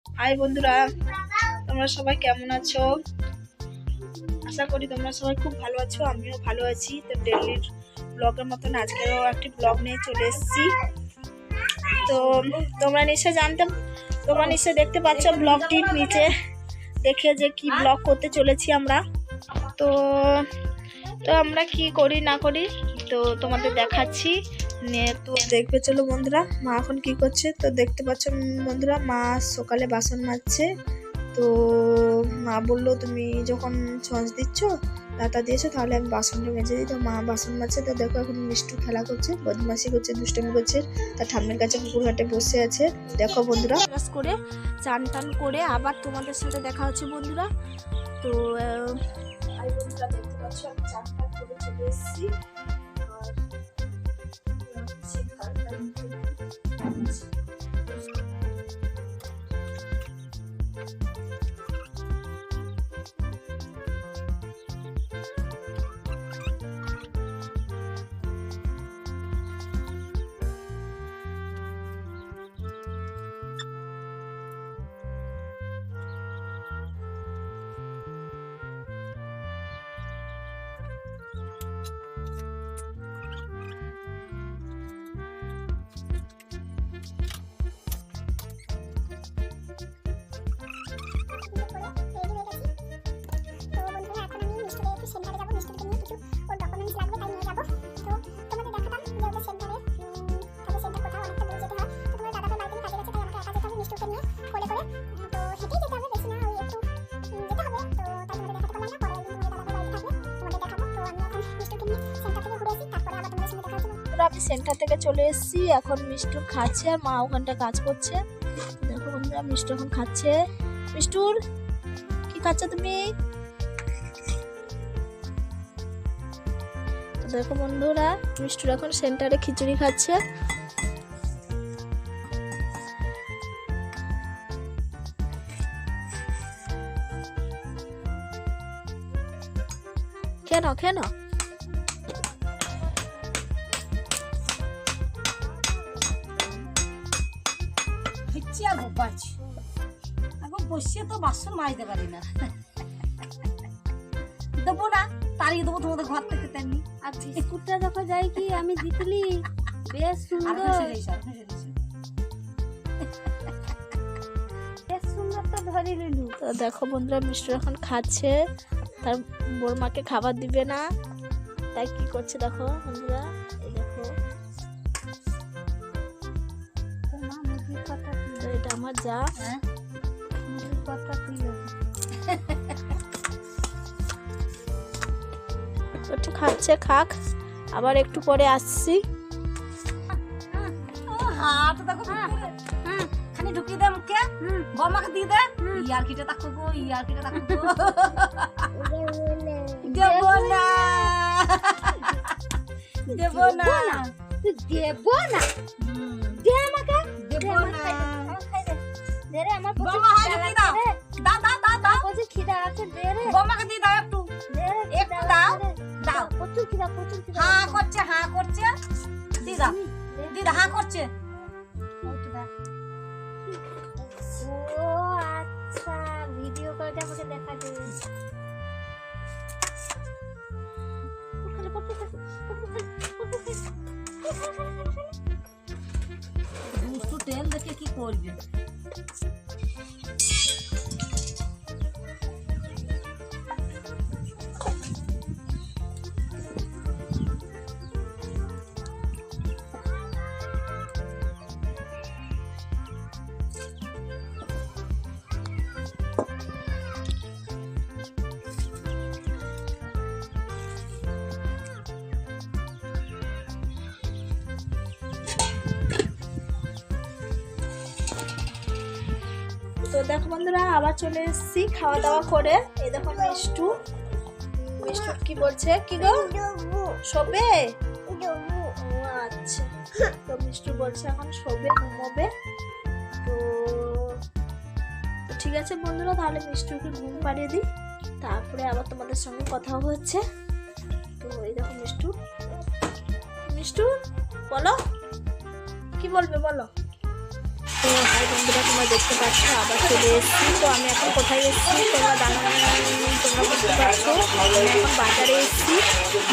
High বন্ধুরা, তোমরা সবাই কেমন আছো? আশা করি তোমরা সবাই খুব ভালো আছো, আমিও ভালো আছি। তো ডেইলির ব্লগের মতন আজকেও একটি ব্লগ নিয়ে চলে এসেছি। তো তোমরা নিশ্চয়ই দেখতে পাচ্ছ ব্লগটির নিচে দেখে যে কি ব্লগ করতে চলেছি আমরা। তো আমরা কি করি না করি তো তোমাদের দেখাচ্ছি। তো দেখবে চলো বন্ধুরা, মা এখন কি করছে। তো দেখতে পাচ্ছ বন্ধুরা, মা সকালে বাসন মাজছে। তো মা বললো তুমি যখন ছঁচ দিচ্ছ, লাতা দিয়েছো, তাহলে আমি বাসনটা মেজে দিই। তো মা বাসন মাজছে। তো দেখো এখন মিষ্টু খেলা করছে, বদমাশি করছে, দুষ্টুমি করছে। তার ঠাম্মির কাছে পুকুর ঘাটে বসে আছে। দেখো বন্ধুরা, ব্রাশ করে চান টান করে আবার তোমাদের সাথে দেখা হচ্ছে বন্ধুরা। তো বন্ধুরা দেখতে পাচ্ছ আমি চান টান করে চলে এসেছি। আমি সেন্টার থেকে চলে এসেছি। এখন মিষ্টুর খাচ্ছে আর মা ওখানটা কাজ করছে। দেখো বন্ধুরা, মিষ্টু এখন খাচ্ছে। মিষ্টুর কি খাচ্ছ তুমি? তো দেখো বন্ধুরা, মিষ্টুর এখন সেন্টারে খিচুড়ি খাচ্ছে। কেন বসে তো বাসন মাজতে পারি না, দেবো না, তাড়িয়ে দেবো তোমাদের ঘর থেকে। তেমনি আর বিস্কুটটা দেখো যাই কি আমি দিতলি, বেশ সুন্দর, বেশ সুন্দর তো ধরে নিলু। তো দেখো বন্ধুরা, মিষ্টু এখন খাচ্ছে, তার বড়মাকে খাবার দিবে না, তাই কি করছে দেখো বন্ধুরা। এই দেখো, তো এটা আমার যা। একটু খাচ্ছে, খাক, আবার একটু পরে আসছি। খানি ঢুকিয়ে দে মুখে, বমাকে দিয়ে দে। ইয়ারকিটা তাকো গো, ইয়ারকিটা তাকো গো। দেবো না, দেবো না, দেবো না, দে আমাকে, দেবো না। দে রে, আমার বমা হাই কি দাও, দাও দাও দাও দাও, প্রচুর খিদা আছে, দে রে, বমাকে দিয়ে দাও একটু, দে রে, একটু দাও, দাও। প্রচুর খিদা, হ্যাঁ করছে, হ্যাঁ করছে, দিদা দিদা হ্যাঁ করছে। ও আচ্ছা, ভিডিও করে আমাকে দেখা দে। দুষ্টু তেল দেখে কি করবে। তো দেখো বন্ধুরা, আবার চলে এসেছি খাওয়া দাওয়া করে। এই দেখো মিষ্টু কি বলছে, কি গো শোবে? ও আচ্ছা, তো মিষ্টু বলছে এখন শোবে, ঘুমোবে। তো ঠিক আছে বন্ধুরা, তাহলে মিষ্টুকে ঘুম পাড়িয়ে দিই, তারপরে আবার তোমাদের সঙ্গে কথা হচ্ছে। তো এই দেখো মিষ্টু বলো, কি বলবে বলো। তো হাই বন্ধুরা, তোমরা দেখতে পাচ্ছ আবার চলে এসেছি। তো আমি এখন কোথায় এসেছি তোমরা জানো, তোমরা বুঝতে পারছো। আমি এখন বাজারে এসেছি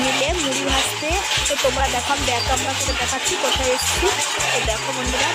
মিলে মুড়ি ভাজতে। তো তোমরা দেখো, আমি ব্যাগ আপনার করে দেখাচ্ছি কোথায় এসেছি। তো দেখো বন্ধুরা,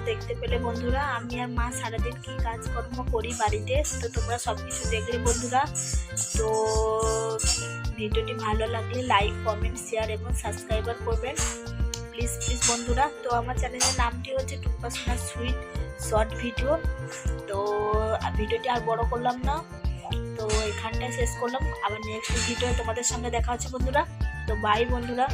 দেখতে পেলে বন্ধুরা, আমি আর মা সারাদিন কি কাজকর্ম করি বাড়িতে। তো তোমরা সব কিছু দেখলে বন্ধুরা। তো ভিডিওটি ভালো লাগলে লাইক, কমেন্ট, শেয়ার এবং সাবস্ক্রাইবার করবেন প্লিজ প্লিজ বন্ধুরা। তো আমার চ্যানেলের নামটি হচ্ছে টুম্পা সোনার সুইট শর্ট ভিডিও। তো ভিডিওটি আর বড় করলাম না, তো এখানটায় শেষ করলাম। আবার নেক্সট ভিডিও তোমাদের সঙ্গে দেখা হচ্ছে বন্ধুরা। তো বাই বন্ধুরা।